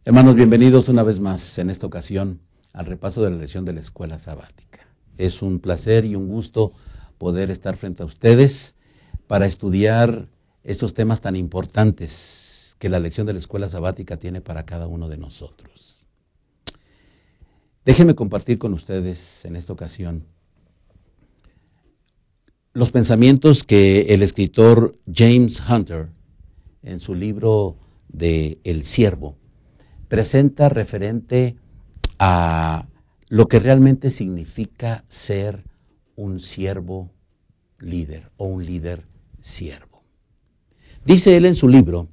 Hermanos, bienvenidos una vez más en esta ocasión al repaso de la lección de la escuela sabática. Es un placer y un gusto poder estar frente a ustedes para estudiar estos temas tan importantes que la lección de la escuela sabática tiene para cada uno de nosotros. Déjenme compartir con ustedes en esta ocasión los pensamientos que el escritor James Hunter, en su libro de El Siervo, presenta referente a lo que realmente significa ser un siervo líder o un líder siervo. Dice él en su libro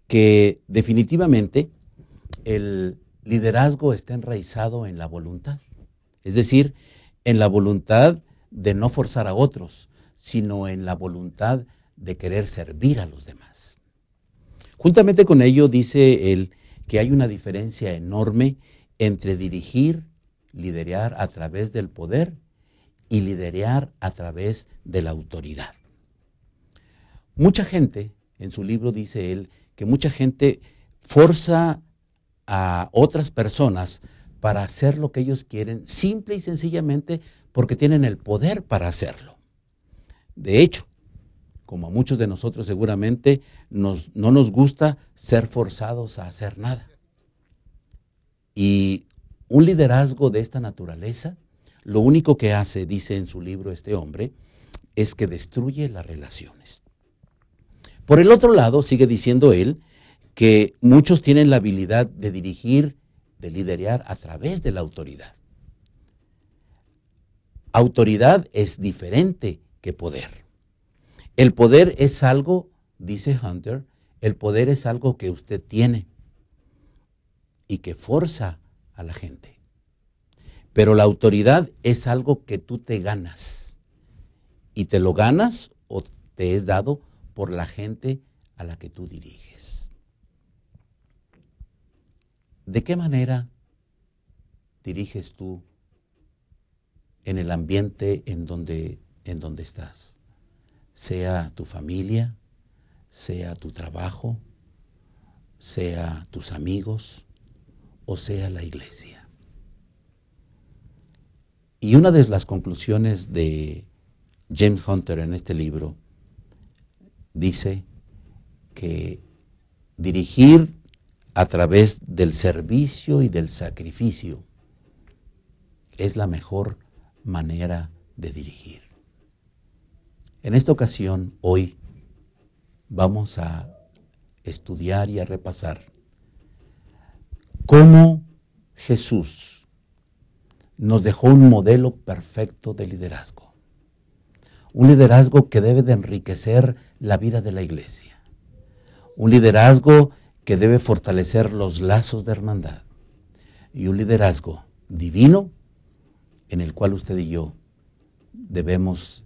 que definitivamente el liderazgo está enraizado en la voluntad, es decir, en la voluntad de no forzar a otros, sino en la voluntad de querer servir a los demás. Juntamente con ello dice él que hay una diferencia enorme entre dirigir, liderar a través del poder y liderar a través de la autoridad. Mucha gente, en su libro dice él, que mucha gente forza a otras personas para hacer lo que ellos quieren, simple y sencillamente porque tienen el poder para hacerlo. De hecho, como a muchos de nosotros seguramente no nos gusta ser forzados a hacer nada. Y un liderazgo de esta naturaleza, lo único que hace, dice en su libro este hombre, es que destruye las relaciones. Por el otro lado, sigue diciendo él, que muchos tienen la habilidad de dirigir, de liderar a través de la autoridad. Autoridad es diferente que poder. El poder es algo, dice Hunter, el poder es algo que usted tiene y que forza a la gente. Pero la autoridad es algo que tú te ganas. Y te lo ganas o te es dado por la gente a la que tú diriges. ¿De qué manera diriges tú en el ambiente en donde estás? Sea tu familia, sea tu trabajo, sea tus amigos o sea la iglesia. Y una de las conclusiones de James Hunter en este libro dice que dirigir a través del servicio y del sacrificio es la mejor manera de dirigir. En esta ocasión, hoy, vamos a estudiar y a repasar cómo Jesús nos dejó un modelo perfecto de liderazgo. Un liderazgo que debe de enriquecer la vida de la iglesia. Un liderazgo que debe fortalecer los lazos de hermandad. Y un liderazgo divino en el cual usted y yo debemos,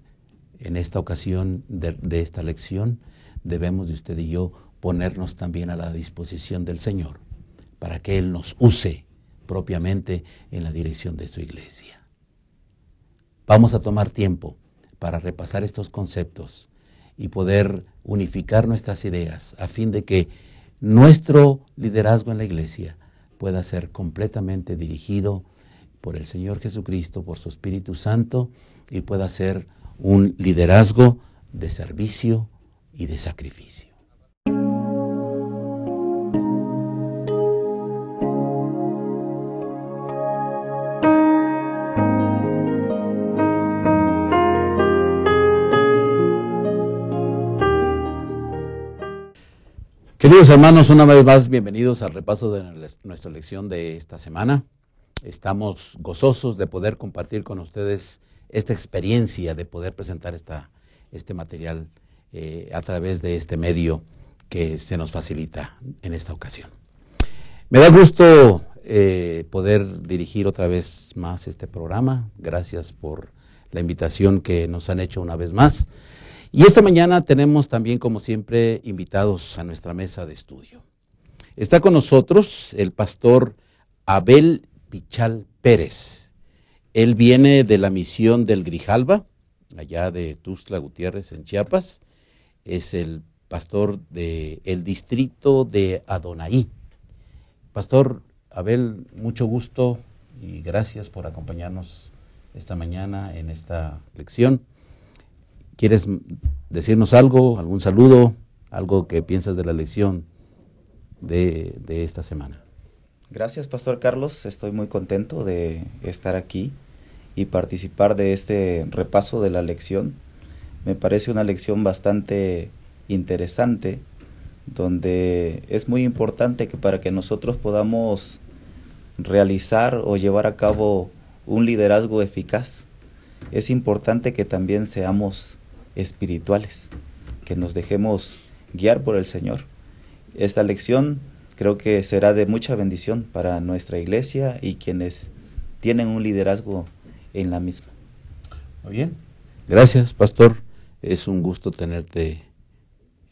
en esta ocasión de esta lección, debemos de usted y yo ponernos también a la disposición del Señor para que Él nos use propiamente en la dirección de su iglesia. Vamos a tomar tiempo para repasar estos conceptos y poder unificar nuestras ideas a fin de que nuestro liderazgo en la iglesia pueda ser completamente dirigido por el Señor Jesucristo, por su Espíritu Santo, y pueda ser un liderazgo de servicio y de sacrificio. Queridos hermanos, una vez más bienvenidos al repaso de nuestra lección de esta semana. Estamos gozosos de poder compartir con ustedes esta experiencia de poder presentar este material a través de este medio que se nos facilita en esta ocasión. Me da gusto poder dirigir otra vez más este programa. Gracias por la invitación que nos han hecho una vez más. Y esta mañana tenemos también, como siempre, invitados a nuestra mesa de estudio. Está con nosotros el pastor Abel Pichal Pérez. Él viene de la misión del Grijalva, allá de Tuxtla Gutiérrez, en Chiapas. Es el pastor del distrito de Adonai. Pastor Abel, mucho gusto y gracias por acompañarnos esta mañana en esta lección. ¿Quieres decirnos algo, algún saludo, algo que piensas de la lección de esta semana? Gracias, Pastor Carlos. Estoy muy contento de estar aquí y participar de este repaso de la lección. Me parece una lección bastante interesante, donde es muy importante que para que nosotros podamos realizar o llevar a cabo un liderazgo eficaz, es importante que también seamos espirituales, que nos dejemos guiar por el Señor. Esta lección creo que será de mucha bendición para nuestra iglesia y quienes tienen un liderazgo en la misma. Muy bien. Gracias, Pastor. Es un gusto tenerte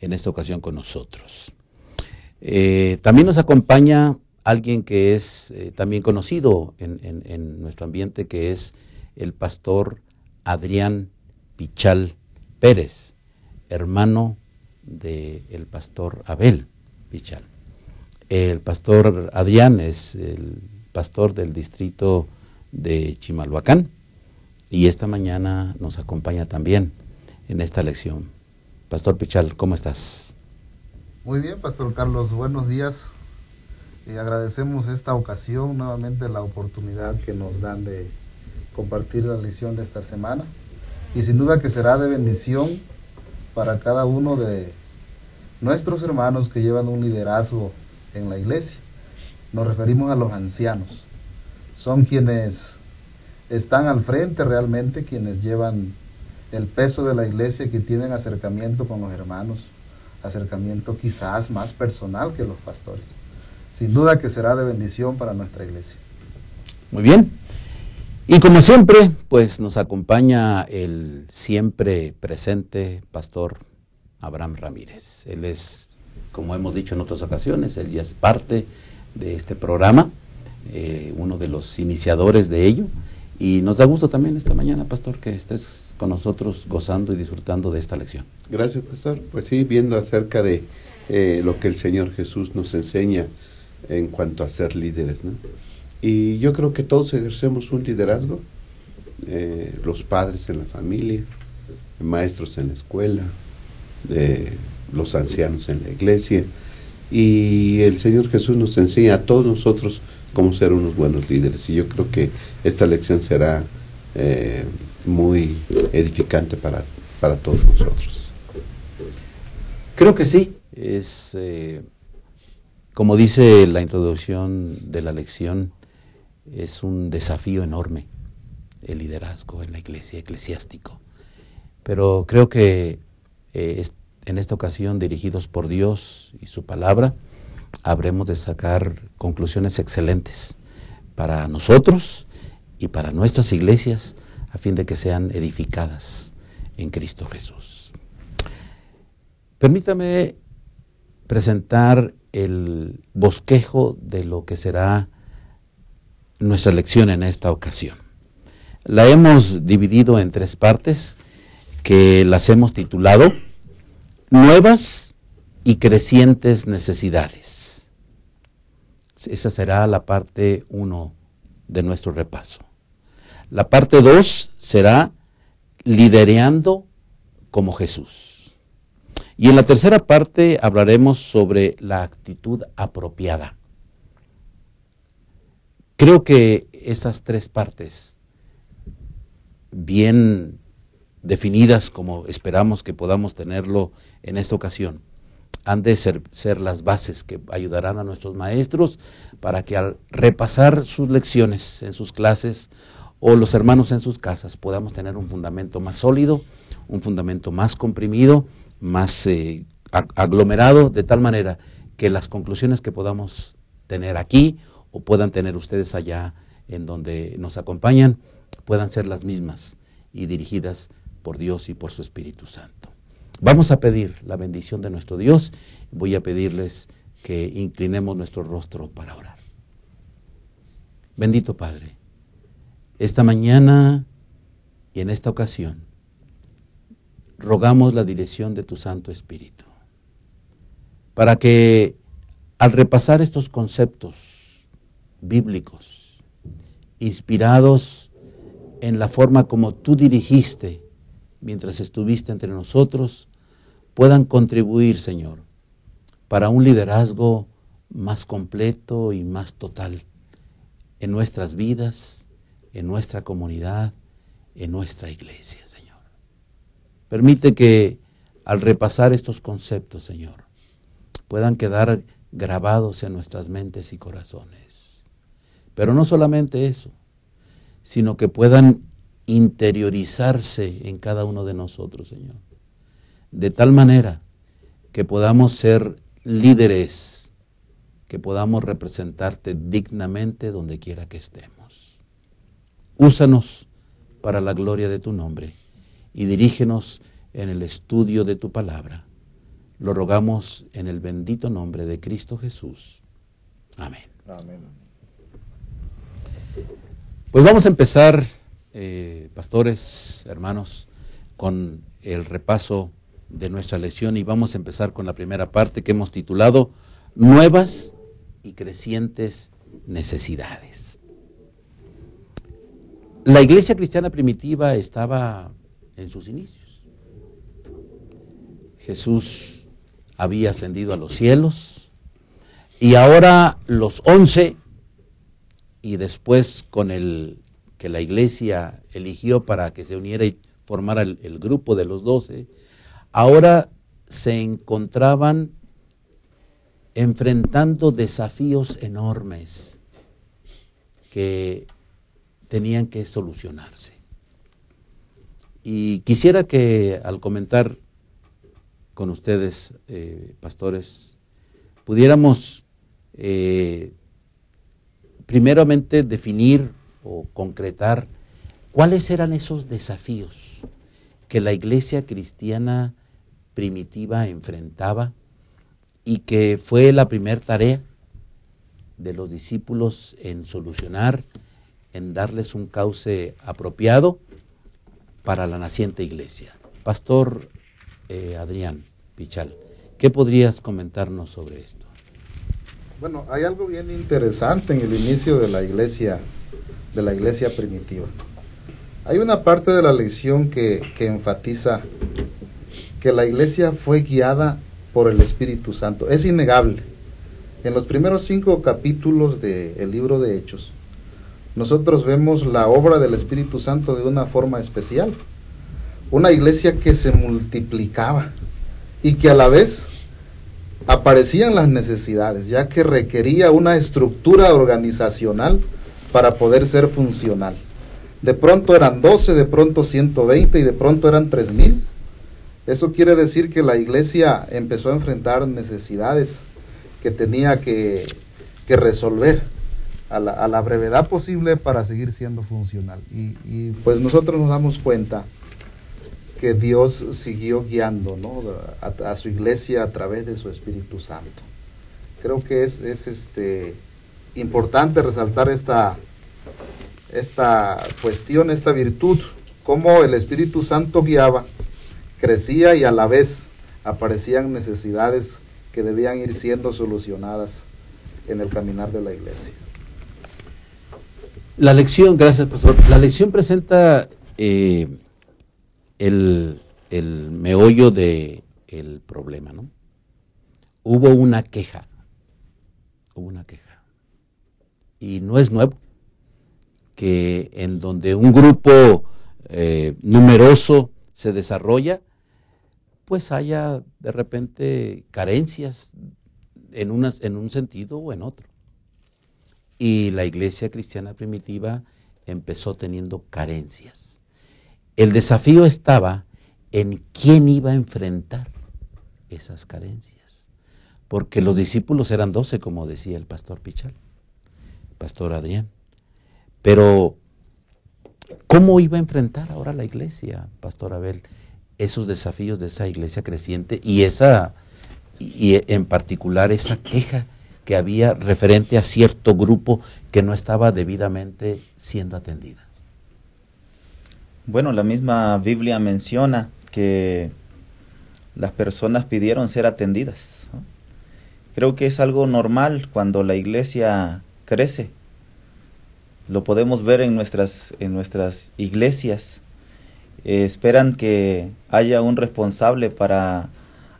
en esta ocasión con nosotros. También nos acompaña alguien que es también conocido en nuestro ambiente, que es el pastor Adrián Pichal Pérez, hermano del pastor Abel Pichal. El pastor Adrián es el pastor del distrito de Chimalhuacán y esta mañana nos acompaña también en esta lección. Pastor Pichal, ¿cómo estás? Muy bien, Pastor Carlos, buenos días. Agradecemos esta ocasión, nuevamente la oportunidad que nos dan de compartir la lección de esta semana. Y sin duda que será de bendición para cada uno de nuestros hermanos que llevan un liderazgo en la iglesia. Nos referimos a los ancianos. Son quienes están al frente realmente, quienes llevan el peso de la iglesia, que tienen acercamiento con los hermanos, acercamiento quizás más personal que los pastores. Sin duda que será de bendición para nuestra iglesia. Muy bien. Y como siempre, pues nos acompaña el siempre presente pastor Abraham Ramírez. Él es, como hemos dicho en otras ocasiones, él ya es parte de este programa, uno de los iniciadores de ello. Y nos da gusto también esta mañana, pastor, que estés con nosotros gozando y disfrutando de esta lección. Gracias, pastor. Pues sí, viendo acerca de lo que el Señor Jesús nos enseña en cuanto a ser líderes, ¿no? Y yo creo que todos ejercemos un liderazgo, los padres en la familia, maestros en la escuela, los ancianos en la iglesia, y el Señor Jesús nos enseña a todos nosotros cómo ser unos buenos líderes, y yo creo que esta lección será muy edificante para todos nosotros. Creo que sí, es como dice la introducción de la lección, es un desafío enorme el liderazgo en la iglesia, eclesiástico, pero creo que en esta ocasión, dirigidos por Dios y su palabra, habremos de sacar conclusiones excelentes para nosotros y para nuestras iglesias, a fin de que sean edificadas en Cristo Jesús. Permítame presentar el bosquejo de lo que será nuestra lección en esta ocasión. La hemos dividido en 3 partes, que las hemos titulado Nuevas y crecientes necesidades. Esa será la parte 1 de nuestro repaso. La parte 2 será lidereando como Jesús. Y en la tercera parte hablaremos sobre la actitud apropiada. Creo que esas 3 partes, bien definidas como esperamos que podamos tenerlo en esta ocasión, han de ser las bases que ayudarán a nuestros maestros para que al repasar sus lecciones en sus clases o los hermanos en sus casas podamos tener un fundamento más sólido, un fundamento más comprimido, más aglomerado, de tal manera que las conclusiones que podamos tener aquí o puedan tener ustedes allá en donde nos acompañan puedan ser las mismas y dirigidas por Dios y por su Espíritu Santo. Vamos a pedir la bendición de nuestro Dios. Voy a pedirles que inclinemos nuestro rostro para orar. Bendito Padre, esta mañana y en esta ocasión rogamos la dirección de tu Santo Espíritu para que al repasar estos conceptos bíblicos, inspirados en la forma como tú dirigiste mientras estuviste entre nosotros, puedan contribuir, Señor, para un liderazgo más completo y más total en nuestras vidas, en nuestra comunidad, en nuestra iglesia, Señor. Permite que al repasar estos conceptos, Señor, puedan quedar grabados en nuestras mentes y corazones. Pero no solamente eso, sino que puedan interiorizarse en cada uno de nosotros, Señor. De tal manera que podamos ser líderes, que podamos representarte dignamente donde quiera que estemos. Úsanos para la gloria de tu nombre y dirígenos en el estudio de tu palabra. Lo rogamos en el bendito nombre de Cristo Jesús. Amén. Amén. Pues vamos a empezar, pastores, hermanos, con el repaso de nuestra lección y vamos a empezar con la primera parte que hemos titulado Nuevas y crecientes necesidades. La iglesia cristiana primitiva estaba en sus inicios. Jesús había ascendido a los cielos y ahora los 11 y después con el que la iglesia eligió para que se uniera y formara el grupo de los 12, ahora se encontraban enfrentando desafíos enormes que tenían que solucionarse. Y quisiera que al comentar con ustedes, pastores, pudiéramos primeramente definir o concretar cuáles eran esos desafíos que la iglesia cristiana primitiva enfrentaba y que fue la primera tarea de los discípulos en solucionar, en darles un cauce apropiado para la naciente iglesia. Pastor Adrián Pichal, ¿qué podrías comentarnos sobre esto? Bueno, hay algo bien interesante en el inicio de la iglesia primitiva. Hay una parte de la lección que enfatiza que la iglesia fue guiada por el Espíritu Santo. Es innegable. En los primeros 5 capítulos del libro de Hechos, nosotros vemos la obra del Espíritu Santo de una forma especial. Una iglesia que se multiplicaba y que a la vez aparecían las necesidades, ya que requería una estructura organizacional para poder ser funcional. De pronto eran 12, de pronto 120 y de pronto eran 3000. Eso quiere decir que la iglesia empezó a enfrentar necesidades que tenía que resolver a la brevedad posible para seguir siendo funcional. Y pues nosotros nos damos cuenta que Dios siguió guiando, ¿no?, a su iglesia a través de su Espíritu Santo. Creo que es importante resaltar esta cuestión, esta virtud, cómo el Espíritu Santo guiaba, crecía y a la vez aparecían necesidades que debían ir siendo solucionadas en el caminar de la iglesia. La lección, gracias pastor, la lección presenta el meollo del problema, ¿no? Hubo una queja, y no es nuevo que en donde un grupo numeroso se desarrolla, pues haya de repente carencias en un sentido o en otro. Y la iglesia cristiana primitiva empezó teniendo carencias. El desafío estaba en quién iba a enfrentar esas carencias, porque los discípulos eran 12, como decía el pastor Pichal, pastor Adrián. Pero, ¿cómo iba a enfrentar ahora la iglesia, pastor Abel, esos desafíos de esa iglesia creciente y en particular esa queja que había referente a cierto grupo que no estaba debidamente siendo atendida? Bueno, la misma Biblia menciona que las personas pidieron ser atendidas, ¿no? Creo que es algo normal cuando la iglesia crece. Lo podemos ver en nuestras iglesias. Esperan que haya un responsable para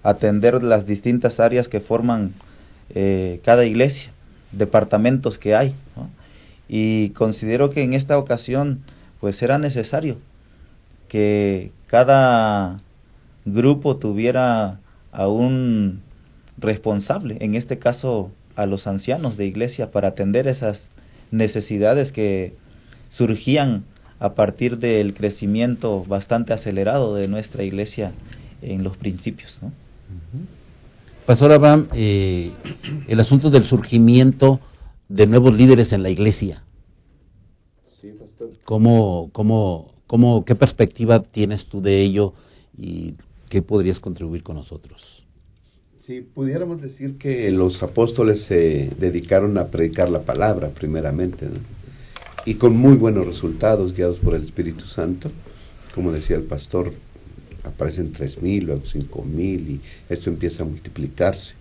atender las distintas áreas que forman cada iglesia, departamentos que hay, ¿no? Y considero que en esta ocasión pues era necesario que cada grupo tuviera a un responsable, en este caso a los ancianos de iglesia, para atender esas necesidades que surgían a partir del crecimiento bastante acelerado de nuestra iglesia en los principios, ¿no? Pastor Abraham, el asunto del surgimiento de nuevos líderes en la iglesia. Sí, pastor. ¿Qué perspectiva tienes tú de ello y qué podrías contribuir con nosotros? Sí, pudiéramos decir que los apóstoles se dedicaron a predicar la palabra primeramente, ¿no? Y con muy buenos resultados, guiados por el Espíritu Santo. Como decía el pastor, aparecen 3,000, luego 5,000 y esto empieza a multiplicarse.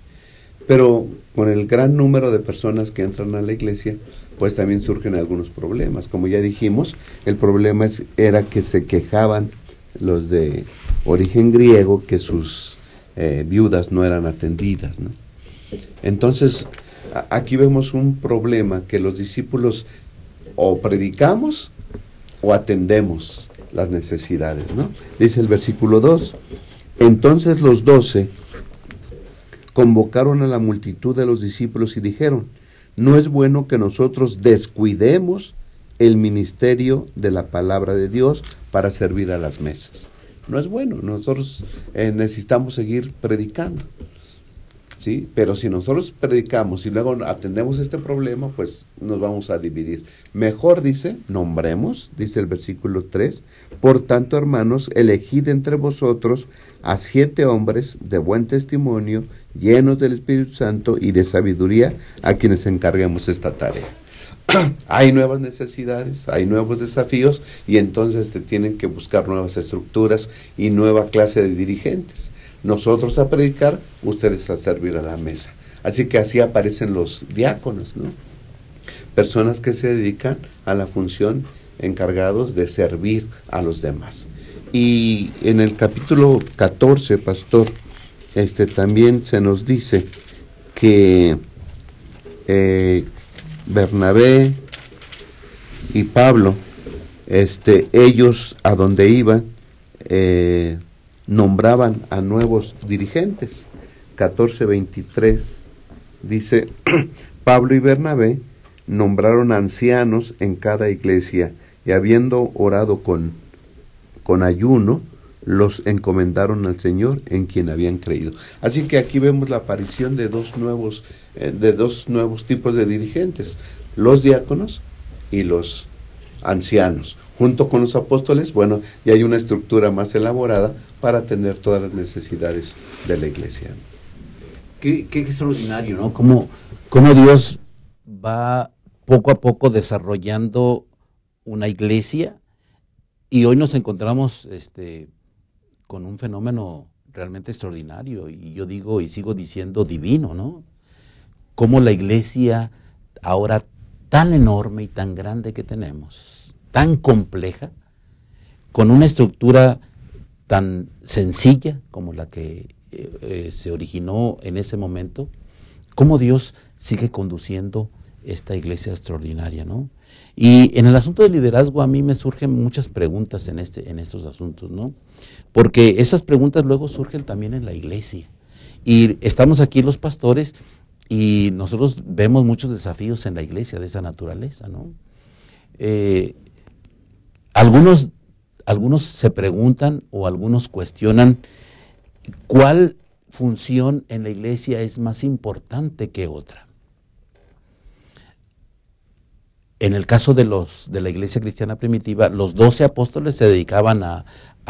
Pero con el gran número de personas que entran a la iglesia, pues también surgen algunos problemas. Como ya dijimos, el problema era que se quejaban los de origen griego que sus viudas no eran atendidas, ¿no? Entonces, aquí vemos un problema que los discípulos o predicamos o atendemos las necesidades, ¿no? Dice el versículo 2, entonces los 12 convocaron a la multitud de los discípulos y dijeron, no es bueno que nosotros descuidemos el ministerio de la palabra de Dios para servir a las mesas. No es bueno, nosotros necesitamos seguir predicando, ¿sí? Pero si nosotros predicamos y luego atendemos este problema, pues nos vamos a dividir. Mejor, dice, nombremos, dice el versículo 3, por tanto, hermanos, elegid entre vosotros a 7 hombres de buen testimonio, llenos del Espíritu Santo y de sabiduría, a quienes encarguemos esta tarea. Hay nuevas necesidades, hay nuevos desafíos y entonces te tienen que buscar nuevas estructuras y nueva clase de dirigentes. Nosotros a predicar, ustedes a servir a la mesa. Así que así aparecen los diáconos, ¿no? Personas que se dedican a la función, encargados de servir a los demás. Y en el capítulo 14, pastor, también se nos dice que Bernabé y Pablo, ellos a donde iban, nombraban a nuevos dirigentes. 14:23 dice, Pablo y Bernabé nombraron ancianos en cada iglesia y habiendo orado con ayuno, los encomendaron al Señor en quien habían creído. Así que aquí vemos la aparición de dos nuevos tipos de dirigentes, los diáconos y los ancianos. Junto con los apóstoles, bueno, ya hay una estructura más elaborada para atender todas las necesidades de la iglesia. Qué extraordinario, ¿no? Cómo Dios va poco a poco desarrollando una iglesia y hoy nos encontramos con un fenómeno realmente extraordinario y yo digo y sigo diciendo divino, ¿no? Cómo la iglesia ahora tan enorme y tan grande que tenemos, tan compleja, con una estructura tan sencilla como la que se originó en ese momento, cómo Dios sigue conduciendo esta iglesia extraordinaria, ¿no? Y en el asunto del liderazgo a mí me surgen muchas preguntas en estos asuntos, ¿no? Porque esas preguntas luego surgen también en la iglesia. Y estamos aquí los pastores y nosotros vemos muchos desafíos en la iglesia de esa naturaleza, ¿no? Algunos se preguntan o algunos cuestionan cuál función en la iglesia es más importante que otra. En el caso de la iglesia cristiana primitiva, los 12 apóstoles se dedicaban a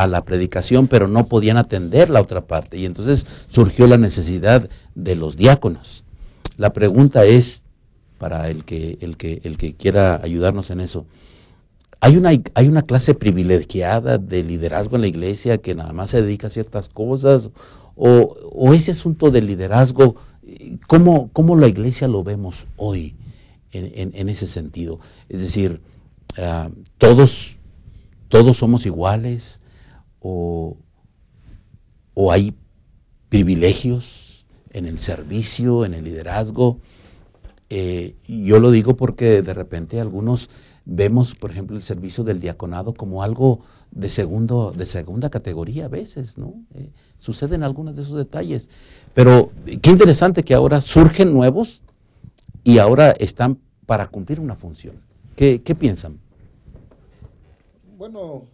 la predicación, pero no podían atender la otra parte. Y entonces surgió la necesidad de los diáconos. La pregunta es, para el que quiera ayudarnos en eso, ¿hay una clase privilegiada de liderazgo en la iglesia que nada más se dedica a ciertas cosas? ¿O ese asunto del liderazgo ¿Cómo la iglesia lo vemos hoy en ese sentido? Es decir, ¿todos somos iguales o hay privilegios en el servicio, en el liderazgo? Yo lo digo porque de repente algunos vemos, por ejemplo, el servicio del diaconado como algo de segunda categoría a veces, ¿no? Suceden algunos de esos detalles. Pero qué interesante que ahora surgen nuevos y ahora están para cumplir una función. ¿Qué piensan? Bueno,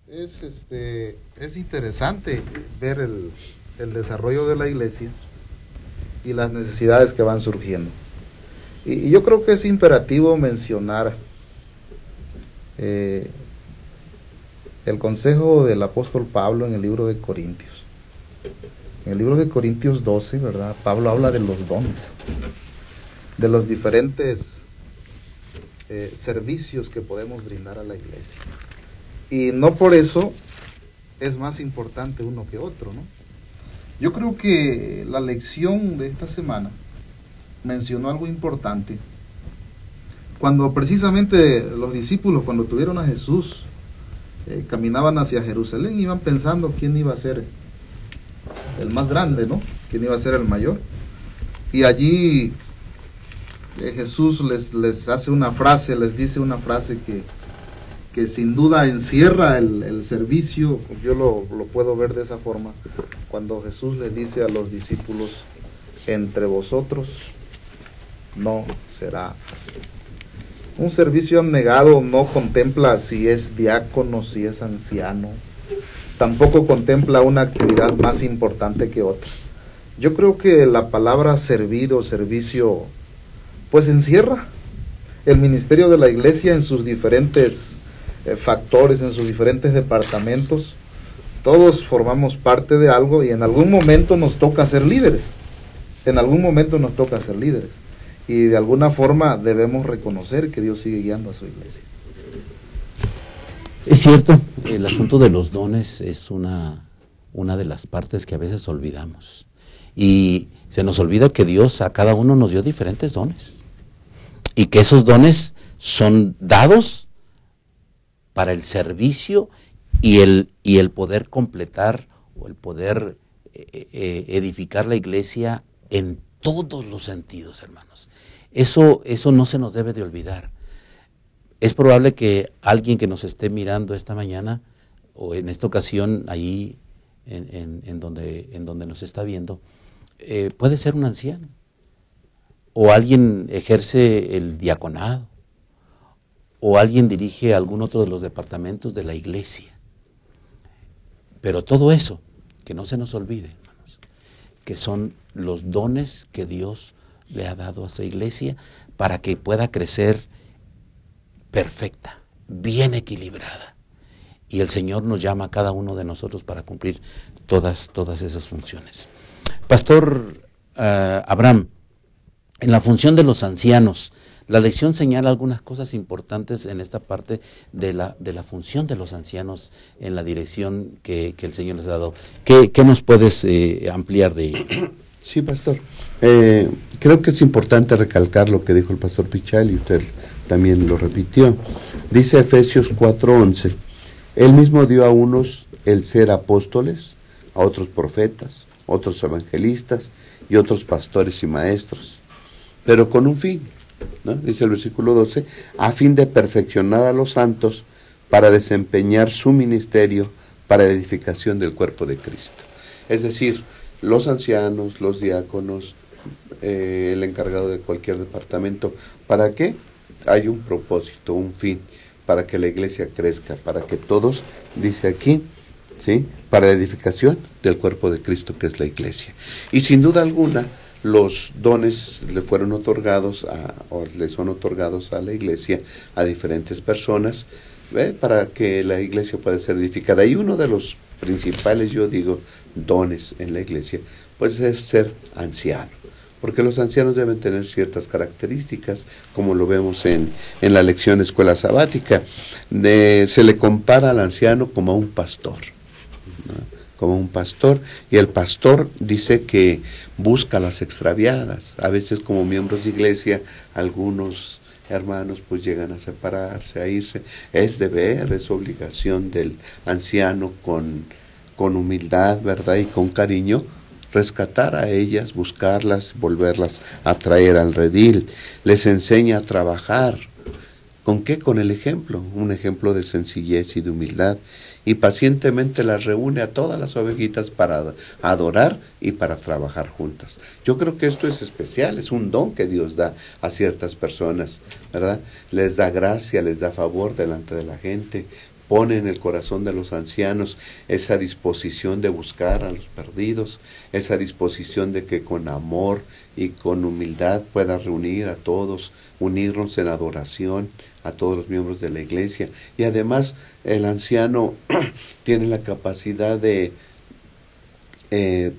es interesante ver el desarrollo de la iglesia y las necesidades que van surgiendo. Y yo creo que es imperativo mencionar el consejo del apóstol Pablo en el libro de Corintios. En el libro de Corintios 12, ¿verdad? Pablo habla de los dones, de los diferentes servicios que podemos brindar a la iglesia. Y no por eso es más importante uno que otro, ¿no? Yo creo que la lección de esta semana mencionó algo importante. Cuando precisamente los discípulos, cuando tuvieron a Jesús, caminaban hacia Jerusalén, iban pensando quién iba a ser el más grande, ¿no? Quién iba a ser el mayor. Y allí Jesús les hace una frase, les dice una frase que sin duda encierra el servicio. Yo lo puedo ver de esa forma, cuando Jesús les dice a los discípulos: entre vosotros no será así. Un servicio abnegado no contempla si es diácono, si es anciano, tampoco contempla una actividad más importante que otra. Yo creo que la palabra servir o servicio pues encierra el ministerio de la iglesia en sus diferentes factores, en sus diferentes departamentos. Todos formamos parte de algo y en algún momento nos toca ser líderes. Y de alguna forma debemos reconocer que Dios sigue guiando a su iglesia. Es cierto, el asunto de los dones es una de las partes que a veces olvidamos. Y se nos olvida que Dios a cada uno nos dio diferentes dones. Y que esos dones son dados para el servicio y el poder completar o el poder edificar la iglesia en todos los sentidos, hermanos. Eso no se nos debe de olvidar. Es probable que alguien que nos esté mirando esta mañana o en esta ocasión ahí en donde nos está viendo, puede ser un anciano o alguien ejerce el diaconado o alguien dirige algún otro de los departamentos de la iglesia. Pero todo eso, que no se nos olvide, hermanos, que son los dones que Dios le ha dado a su iglesia para que pueda crecer perfecta, bien equilibrada. Y el Señor nos llama a cada uno de nosotros para cumplir todas esas funciones. Pastor Abraham, en la función de los ancianos, la lección señala algunas cosas importantes en esta parte de la función de los ancianos en la dirección que el Señor les ha dado. ¿Qué nos puedes ampliar de ello? Sí, pastor. Creo que es importante recalcar lo que dijo el pastor Pichal y usted también lo repitió. Dice Efesios 4:11, Él mismo dio a unos el ser apóstoles, a otros profetas, otros evangelistas y otros pastores y maestros, pero con un fin, ¿no? Dice el versículo 12, a fin de perfeccionar a los santos para desempeñar su ministerio para la edificación del cuerpo de Cristo. Es decir, los ancianos, los diáconos, el encargado de cualquier departamento, ¿para qué? Hay un propósito, un fin, para que la iglesia crezca, para que todos, dice aquí, ¿sí?, para la edificación del cuerpo de Cristo que es la iglesia. Y sin duda alguna, los dones le fueron otorgados o le son otorgados a la iglesia, a diferentes personas, para que la iglesia pueda ser edificada. Y uno de los principales, yo digo, dones en la iglesia, pues es ser anciano, porque los ancianos deben tener ciertas características, como lo vemos en la lección escuela sabática. Se le compara al anciano como a un pastor, ¿no? como un pastor, y el pastor dice que busca las extraviadas. A veces como miembros de iglesia, algunos hermanos pues llegan a separarse, a irse. Es deber, es obligación del anciano con humildad, ¿verdad? Y con cariño, rescatar a ellas, buscarlas, volverlas a traer al redil. Les enseña a trabajar. ¿Con qué? Con el ejemplo, un ejemplo de sencillez y de humildad, y pacientemente las reúne a todas las ovejitas para adorar y para trabajar juntas. Yo creo que esto es especial, es un don que Dios da a ciertas personas, ¿verdad? Les da gracia, les da favor delante de la gente, pone en el corazón de los ancianos esa disposición de buscar a los perdidos, esa disposición de que con amor y con humildad pueda reunir a todos, unirnos en adoración a todos los miembros de la iglesia. Y además el anciano tiene la capacidad de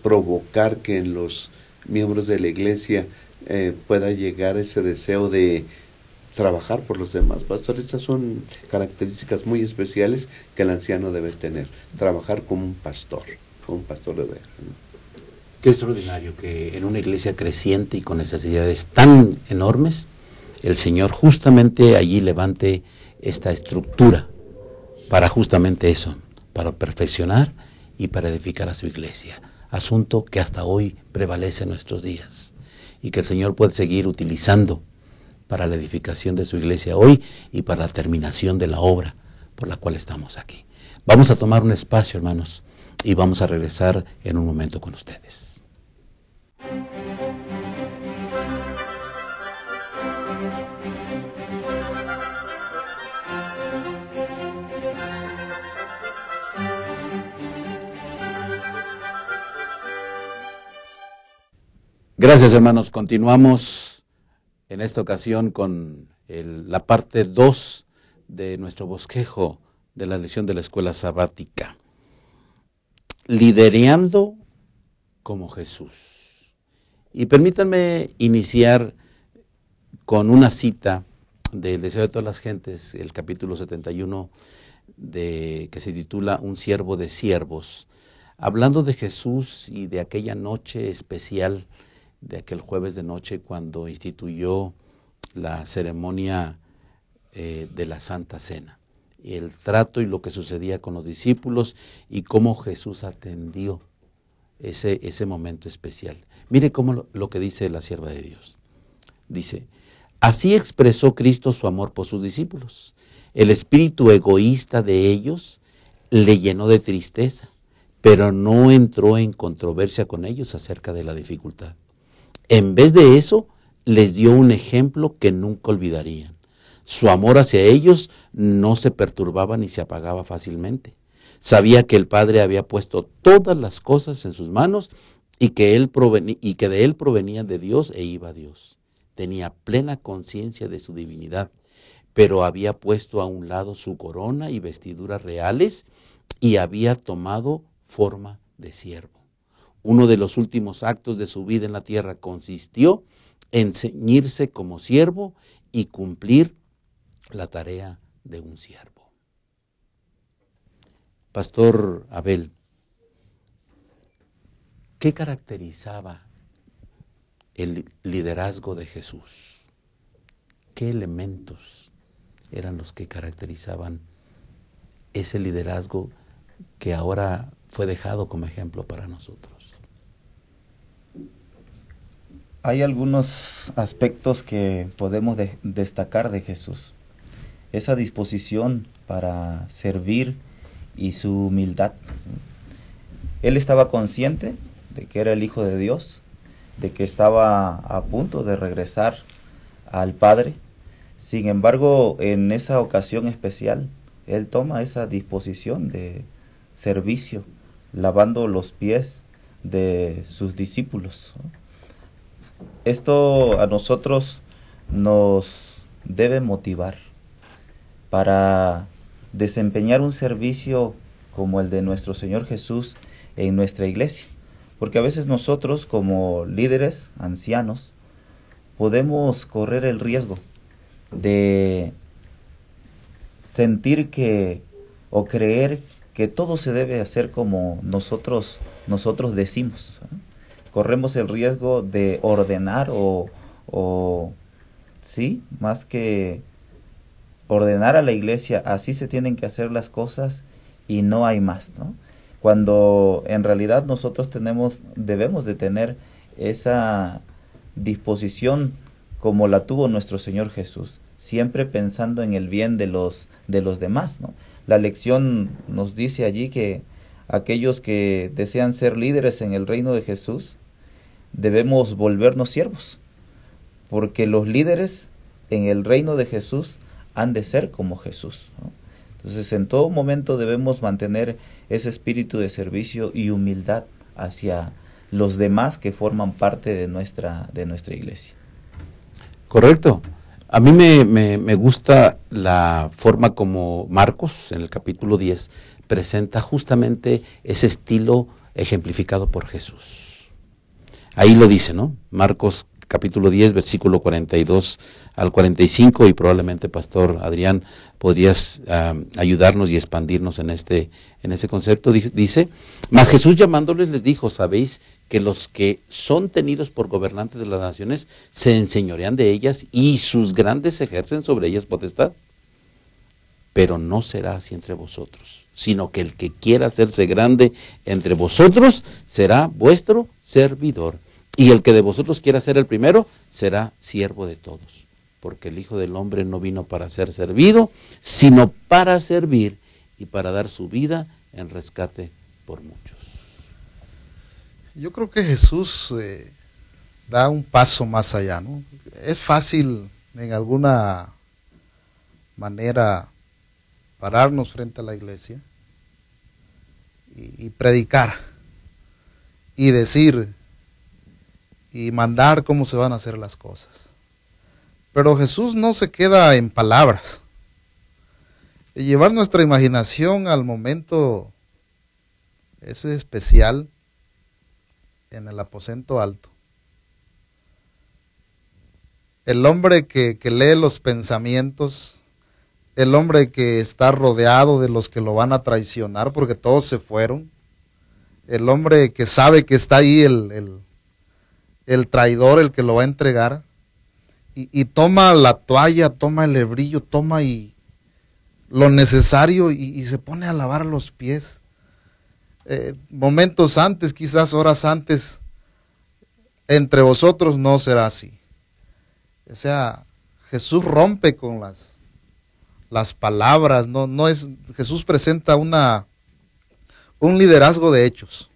provocar que en los miembros de la iglesia pueda llegar ese deseo de trabajar por los demás. Pastor, estas son características muy especiales que el anciano debe tener. Trabajar como un pastor de ovejas, ¿no? Qué extraordinario que en una iglesia creciente y con necesidades tan enormes, el Señor justamente allí levante esta estructura para justamente eso, para perfeccionar y para edificar a su iglesia. Asunto que hasta hoy prevalece en nuestros días y que el Señor puede seguir utilizando para la edificación de su iglesia hoy y para la terminación de la obra por la cual estamos aquí. Vamos a tomar un espacio, hermanos, y vamos a regresar en un momento con ustedes. Gracias, hermanos. Continuamos en esta ocasión con la parte 2 de nuestro bosquejo de la lección de la escuela sabática. Liderando como Jesús. Y permítanme iniciar con una cita del Deseo de todas las gentes, el capítulo 71, que se titula Un siervo de siervos, hablando de Jesús y de aquella noche especial, de aquel jueves de noche cuando instituyó la ceremonia de la Santa Cena, y el trato y lo que sucedía con los discípulos y cómo Jesús atendió ese momento especial. Mire cómo lo que dice la sierva de Dios. Dice, así expresó Cristo su amor por sus discípulos. El espíritu egoísta de ellos le llenó de tristeza, pero no entró en controversia con ellos acerca de la dificultad. En vez de eso, les dio un ejemplo que nunca olvidarían. Su amor hacia ellos no se perturbaba ni se apagaba fácilmente. Sabía que el Padre había puesto todas las cosas en sus manos y que de él provenía de Dios e iba a Dios. Tenía plena conciencia de su divinidad, pero había puesto a un lado su corona y vestiduras reales y había tomado forma de siervo. Uno de los últimos actos de su vida en la tierra consistió en ceñirse como siervo y cumplir la tarea de un siervo. Pastor Abel, ¿qué caracterizaba el liderazgo de Jesús? ¿Qué elementos eran los que caracterizaban ese liderazgo que ahora fue dejado como ejemplo para nosotros? Hay algunos aspectos que podemos destacar de Jesús. Esa disposición para servir y su humildad. Él estaba consciente de que era el Hijo de Dios, de que estaba a punto de regresar al Padre. Sin embargo, en esa ocasión especial, Él toma esa disposición de servicio, lavando los pies de sus discípulos. Esto a nosotros nos debe motivar para desempeñar un servicio como el de nuestro Señor Jesús en nuestra iglesia. Porque a veces nosotros como líderes, ancianos, podemos correr el riesgo de sentir que o creer que todo se debe hacer como nosotros decimos. Corremos el riesgo de ordenar sí, más que ordenar a la iglesia, así se tienen que hacer las cosas y no hay más, ¿no? Cuando en realidad nosotros debemos de tener esa disposición como la tuvo nuestro Señor Jesús, siempre pensando en el bien de los demás, ¿no? La lección nos dice allí que aquellos que desean ser líderes en el reino de Jesús, debemos volvernos siervos, porque los líderes en el reino de Jesús han de ser como Jesús, ¿no? Entonces, en todo momento debemos mantener ese espíritu de servicio y humildad hacia los demás que forman parte de nuestra iglesia. Correcto. A mí me gusta la forma como Marcos, en el capítulo 10, presenta justamente ese estilo ejemplificado por Jesús. Ahí lo dice, ¿no? Marcos capítulo 10, versículo 42 al 45, y probablemente, Pastor Adrián, podrías ayudarnos y expandirnos en ese concepto. Dice, mas Jesús llamándoles les dijo, ¿sabéis que los que son tenidos por gobernantes de las naciones se enseñorean de ellas y sus grandes ejercen sobre ellas potestad? Pero no será así entre vosotros, sino que el que quiera hacerse grande entre vosotros será vuestro servidor. Y el que de vosotros quiera ser el primero, será siervo de todos. Porque el Hijo del Hombre no vino para ser servido, sino para servir y para dar su vida en rescate por muchos. Yo creo que Jesús da un paso más allá, ¿no? Es fácil en alguna manera pararnos frente a la iglesia y predicar y decir y mandar cómo se van a hacer las cosas. Pero Jesús no se queda en palabras. Y llevar nuestra imaginación al momento ese especial en el aposento alto. El hombre que lee los pensamientos, el hombre que está rodeado de los que lo van a traicionar porque todos se fueron, el hombre que sabe que está ahí el traidor, el que lo va a entregar, y toma la toalla, toma el hebrillo, toma lo necesario y se pone a lavar los pies. Momentos antes, quizás horas antes, entre vosotros no será así. O sea, Jesús rompe con las palabras, no es, Jesús presenta un liderazgo de hechos,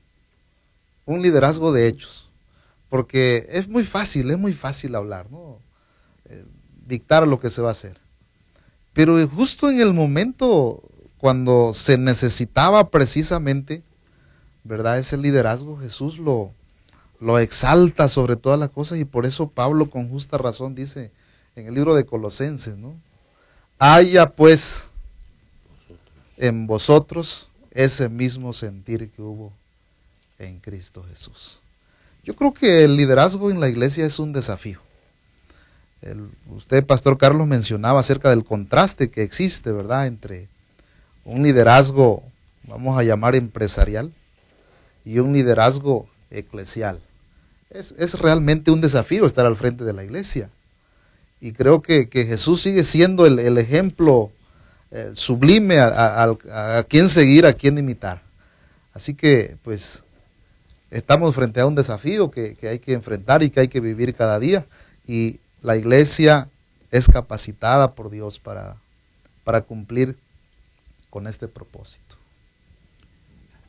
porque es muy fácil hablar, ¿no? Dictar lo que se va a hacer. Pero justo en el momento cuando se necesitaba precisamente, ¿verdad?, ese liderazgo, Jesús lo exalta sobre todas las cosas, y por eso Pablo con justa razón dice en el libro de Colosenses, ¿no? Haya pues en vosotros ese mismo sentir que hubo en Cristo Jesús. Yo creo que el liderazgo en la iglesia es un desafío. Usted, Pastor Carlos, mencionaba acerca del contraste que existe, ¿verdad?, entre un liderazgo, vamos a llamar empresarial, y un liderazgo eclesial. Es realmente un desafío estar al frente de la iglesia. Y creo que Jesús sigue siendo el ejemplo sublime a quien seguir, a quien imitar. Así que, pues, estamos frente a un desafío que hay que enfrentar y que hay que vivir cada día. Y la iglesia es capacitada por Dios para cumplir con este propósito.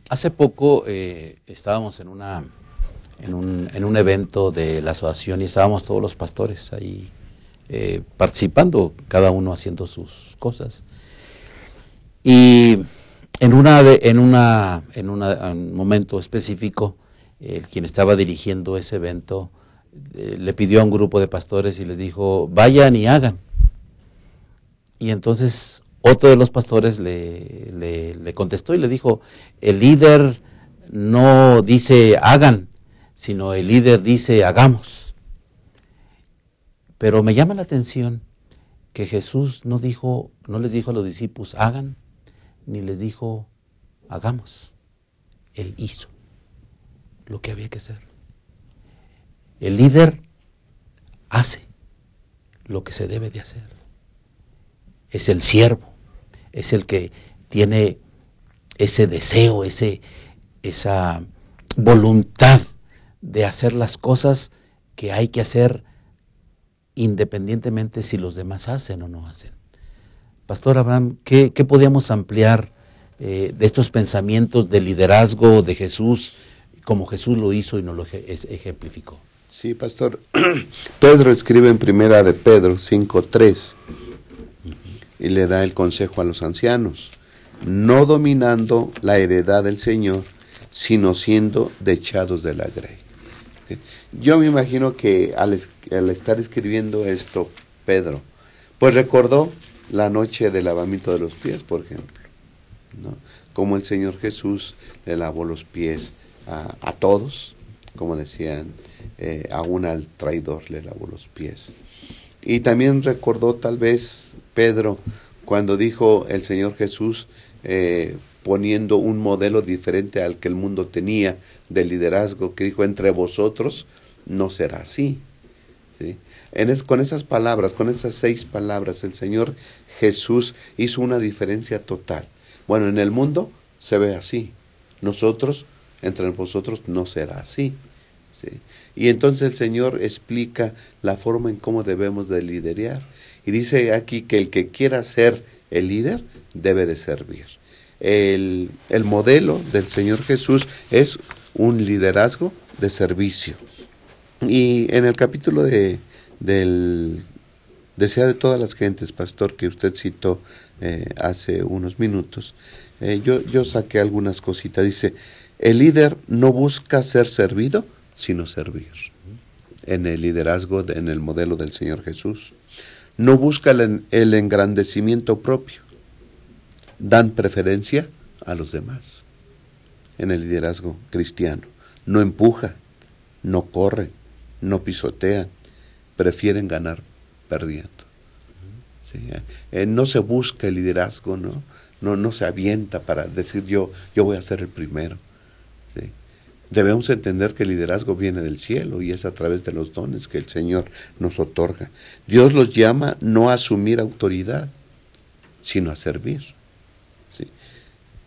Hace poco estábamos en un evento de la asociación y estábamos todos los pastores ahí participando, cada uno haciendo sus cosas. Y en un momento específico, quien estaba dirigiendo ese evento le pidió a un grupo de pastores y les dijo, vayan y hagan. Y entonces otro de los pastores le contestó y le dijo, el líder no dice hagan, sino el líder dice hagamos. Pero me llama la atención que Jesús no les dijo a los discípulos hagan, ni les dijo hagamos. Él hizo lo que había que hacer. El líder hace lo que se debe de hacer. Es el siervo, es el que tiene ese deseo, esa voluntad de hacer las cosas que hay que hacer independientemente si los demás hacen o no hacen. Pastor Abraham, ¿qué podíamos ampliar de estos pensamientos de liderazgo de Jesús, como Jesús lo hizo y nos lo ejemplificó? Sí, pastor. Pedro escribe en primera de Pedro 5:3 y le da el consejo a los ancianos: no dominando la heredad del Señor, sino siendo dechados de la grey. Yo me imagino que al estar escribiendo esto, Pedro, pues recordó la noche del lavamiento de los pies, por ejemplo, ¿no? Como el Señor Jesús le lavó los pies a todos, como decían, aún al traidor le lavó los pies. Y también recordó tal vez Pedro cuando dijo el Señor Jesús, poniendo un modelo diferente al que el mundo tenía de liderazgo, que dijo: entre vosotros no será así, ¿sí? Con esas palabras, con esas 6 palabras, el Señor Jesús hizo una diferencia total. Bueno, en el mundo se ve así, nosotros, entre vosotros no será así, ¿sí? Y entonces el Señor explica la forma en cómo debemos de liderar, y dice aquí que el que quiera ser el líder debe de servir. El modelo del Señor Jesús es un liderazgo de servicio. Y en el capítulo del Deseo de todas las gentes, pastor, que usted citó hace unos minutos, yo saqué algunas cositas. Dice: el líder no busca ser servido, sino servir. En el liderazgo, en el modelo del Señor Jesús. No busca el engrandecimiento propio, dan preferencia a los demás. En el liderazgo cristiano, no empujan, no corren, no pisotean, prefieren ganar perdiendo. ¿Sí? No se busca el liderazgo, no se avienta para decir yo voy a ser el primero. ¿Sí? Debemos entender que el liderazgo viene del cielo y es a través de los dones que el Señor nos otorga. Dios los llama no a asumir autoridad, sino a servir. ¿Sí?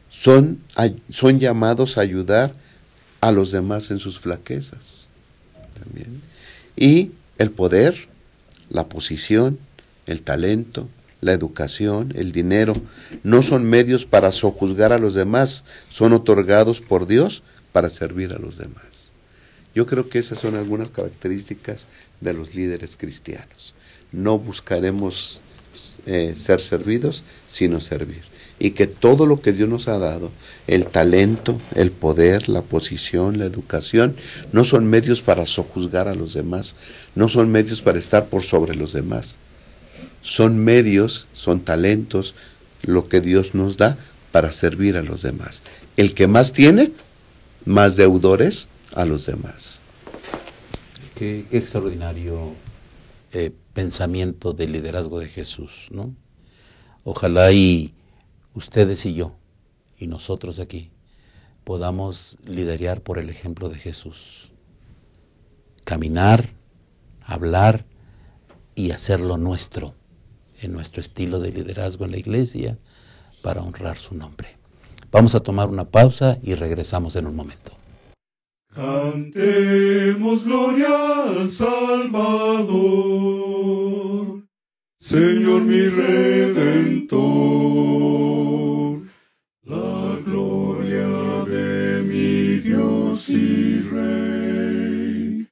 Son llamados a ayudar a los demás en sus flaquezas. También. Y el poder, la posición, el talento, la educación, el dinero, no son medios para sojuzgar a los demás, son otorgados por Dios para servir a los demás. Yo creo que esas son algunas características de los líderes cristianos. No buscaremos ser servidos, sino servir. Y que todo lo que Dios nos ha dado, el talento, el poder, la posición, la educación, no son medios para sojuzgar a los demás, no son medios para estar por sobre los demás. Son medios, son talentos, lo que Dios nos da para servir a los demás. El que más tiene, más deudores a los demás. Qué extraordinario pensamiento del liderazgo de Jesús, ¿no? Ojalá y ustedes y yo, y nosotros aquí, podamos liderar por el ejemplo de Jesús. Caminar, hablar y hacerlo nuestro, en nuestro estilo de liderazgo en la iglesia, para honrar su nombre. Vamos a tomar una pausa y regresamos en un momento. Cantemos gloria al Salvador, Señor mi Redentor, la gloria de mi Dios y Rey,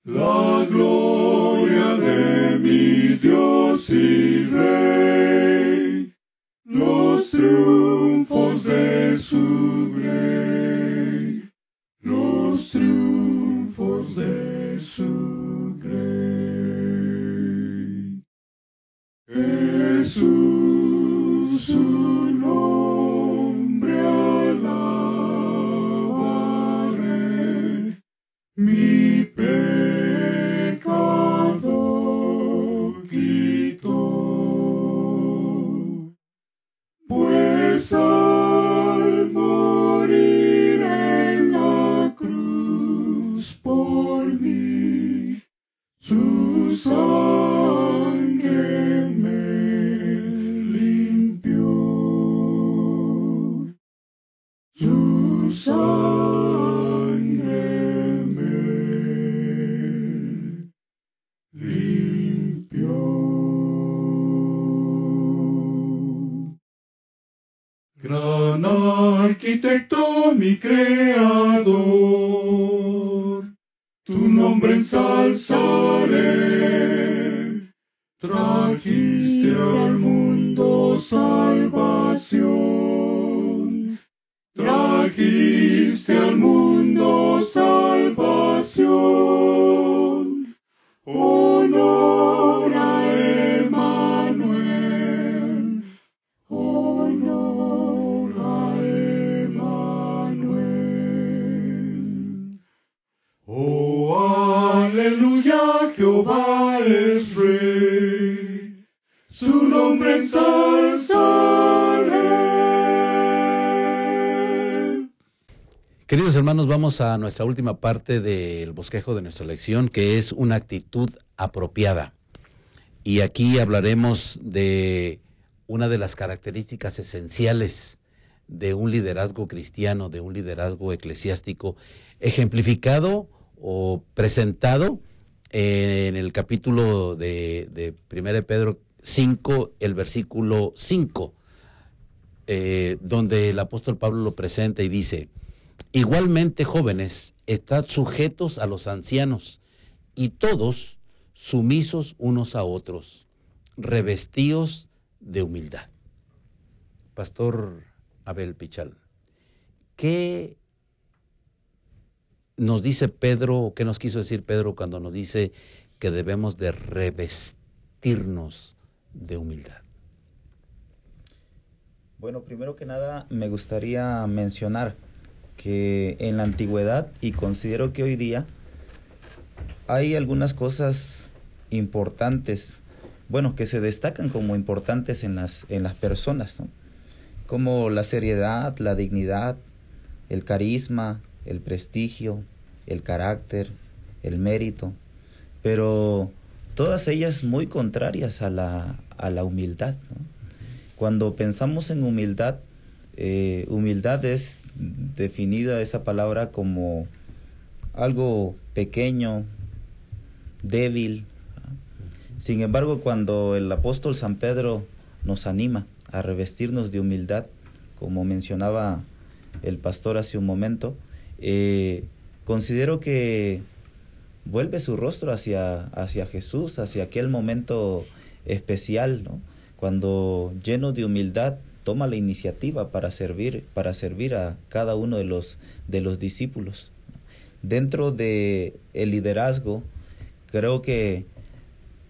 la gloria de mi Dios y Rey, los triunfos de su grey, los triunfos de su grey. Jesús, su nombre alabaré, mi pecado quitó, pues salmo tu sangre me limpió. Gran arquitecto, mi creador, tu nombre ensalzaré. Trajiste al mundo salvación. Trajiste al mundo salvación. Honor a Emmanuel. Honor a Emmanuel. Oh, aleluya, Jehová es Rey. Su nombre ensalzaré. Queridos hermanos, vamos a nuestra última parte del bosquejo de nuestra lección, que es una actitud apropiada. Y aquí hablaremos de una de las características esenciales de un liderazgo cristiano, de un liderazgo eclesiástico, ejemplificado o presentado en el capítulo de 1 Pedro 5, el versículo 5, donde el apóstol Pablo lo presenta y dice: igualmente, jóvenes, estad sujetos a los ancianos, y todos sumisos unos a otros, revestidos de humildad. Pastor Abel Pichal, ¿qué nos dice Pedro, o qué nos quiso decir Pedro cuando nos dice que debemos de revestirnos de humildad? Bueno, primero que nada me gustaría mencionar que en la antigüedad, y considero que hoy día, hay algunas cosas importantes, bueno, que se destacan como importantes en las personas, ¿no? Como la seriedad, la dignidad, el carisma, el prestigio, el carácter, el mérito, pero todas ellas muy contrarias a la humildad, ¿no? Cuando pensamos en humildad, humildad es definida esa palabra como algo pequeño, débil. Sin embargo, cuando el apóstol San Pedro nos anima a revestirnos de humildad, como mencionaba el pastor hace un momento, considero que vuelve su rostro hacia Jesús, hacia aquel momento especial, ¿no? Cuando, lleno de humildad, toma la iniciativa para servir a cada uno de los discípulos. Dentro de el liderazgo, creo que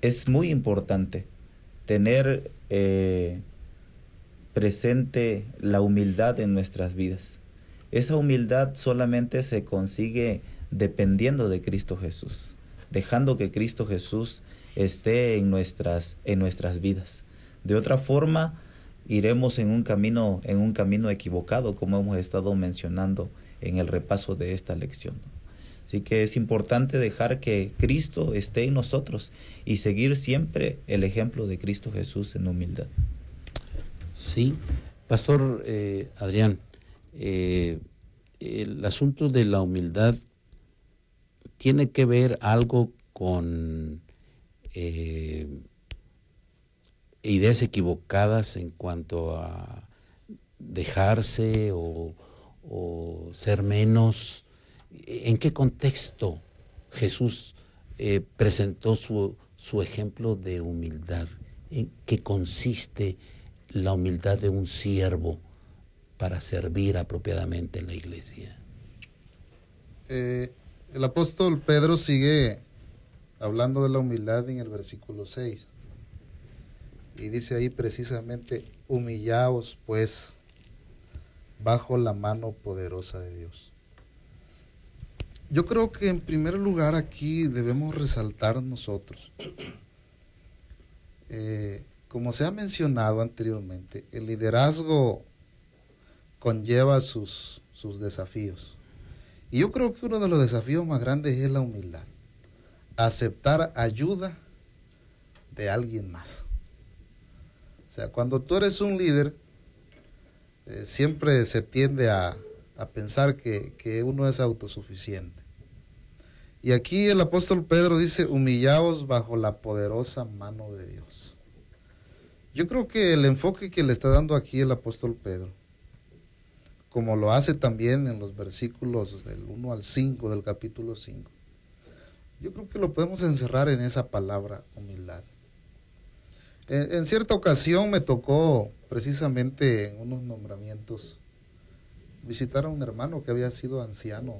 es muy importante tener presente la humildad en nuestras vidas. Esa humildad solamente se consigue dependiendo de Cristo Jesús, dejando que Cristo Jesús esté en nuestras vidas. De otra forma, iremos en un camino equivocado, como hemos estado mencionando en el repaso de esta lección. Así que es importante dejar que Cristo esté en nosotros y seguir siempre el ejemplo de Cristo Jesús en humildad. Sí, Pastor Adrián, el asunto de la humildad tiene que ver algo con ideas equivocadas en cuanto a dejarse o ser menos. ¿En qué contexto Jesús presentó su ejemplo de humildad? ¿En qué consiste la humildad de un siervo para servir apropiadamente en la iglesia? El apóstol Pedro sigue hablando de la humildad en el versículo 6. Y dice ahí precisamente: humillaos pues bajo la mano poderosa de Dios. Yo creo que en primer lugar aquí debemos resaltar nosotros, como se ha mencionado anteriormente, el liderazgo conlleva sus desafíos. Y yo creo que uno de los desafíos más grandes es la humildad. Aceptar ayuda de alguien más. O sea, cuando tú eres un líder, siempre se tiende a a pensar que uno es autosuficiente. Y aquí el apóstol Pedro dice, humillaos bajo la poderosa mano de Dios. Yo creo que el enfoque que le está dando aquí el apóstol Pedro, como lo hace también en los versículos del 1 al 5 del capítulo 5, yo creo que lo podemos encerrar en esa palabra, humildad. En cierta ocasión me tocó, precisamente en unos nombramientos, visitar a un hermano que había sido anciano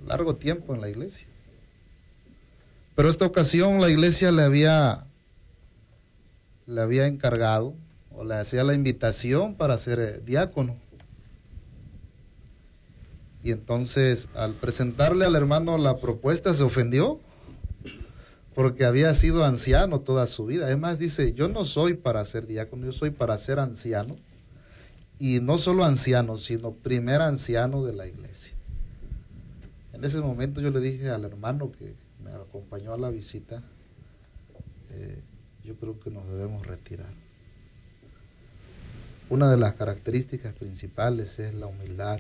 largo tiempo en la iglesia. Pero esta ocasión la iglesia le había encargado, o le hacía la invitación para ser diácono. Y entonces, al presentarle al hermano la propuesta, se ofendió, porque había sido anciano toda su vida. Además dice, yo no soy para ser diácono, yo soy para ser anciano. Y no solo anciano, sino primer anciano de la iglesia. En ese momento yo le dije al hermano que me acompañó a la visita, yo creo que nos debemos retirar. Una de las características principales es la humildad.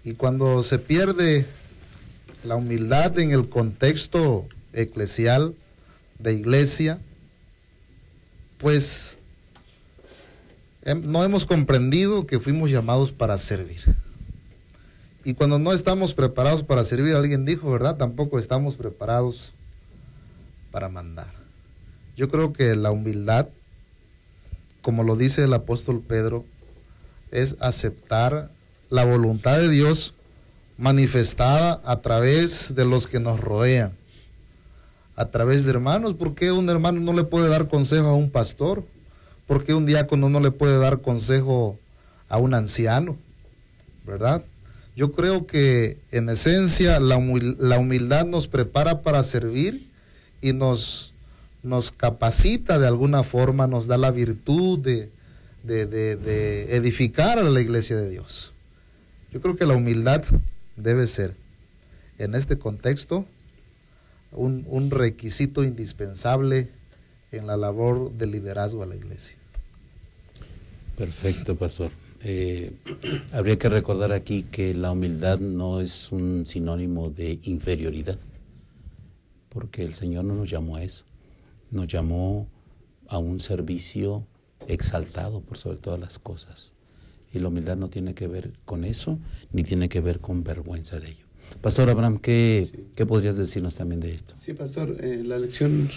Y cuando se pierde la humildad en el contexto eclesial de iglesia, pues no hemos comprendido que fuimos llamados para servir. Y cuando no estamos preparados para servir, alguien dijo, ¿verdad? Tampoco estamos preparados para mandar. Yo creo que la humildad, como lo dice el apóstol Pedro, es aceptar la voluntad de Dios manifestada a través de los que nos rodean, a través de hermanos. ¿Por qué un hermano no le puede dar consejo a un pastor? ¿Por qué un diácono no le puede dar consejo a un anciano? ¿Verdad? Yo creo que en esencia la humildad nos prepara para servir y nos capacita de alguna forma, nos da la virtud de edificar a la iglesia de Dios. Yo creo que la humildad debe ser, en este contexto, un requisito indispensable en la labor de liderazgo a la iglesia. Perfecto, pastor. Habría que recordar aquí que la humildad no es un sinónimo de inferioridad, porque el Señor no nos llamó a eso, nos llamó a un servicio exaltado por sobre todas las cosas, y la humildad no tiene que ver con eso, ni tiene que ver con vergüenza de ello. Pastor Abraham, ¿qué podrías decirnos también de esto? Sí, pastor, la lección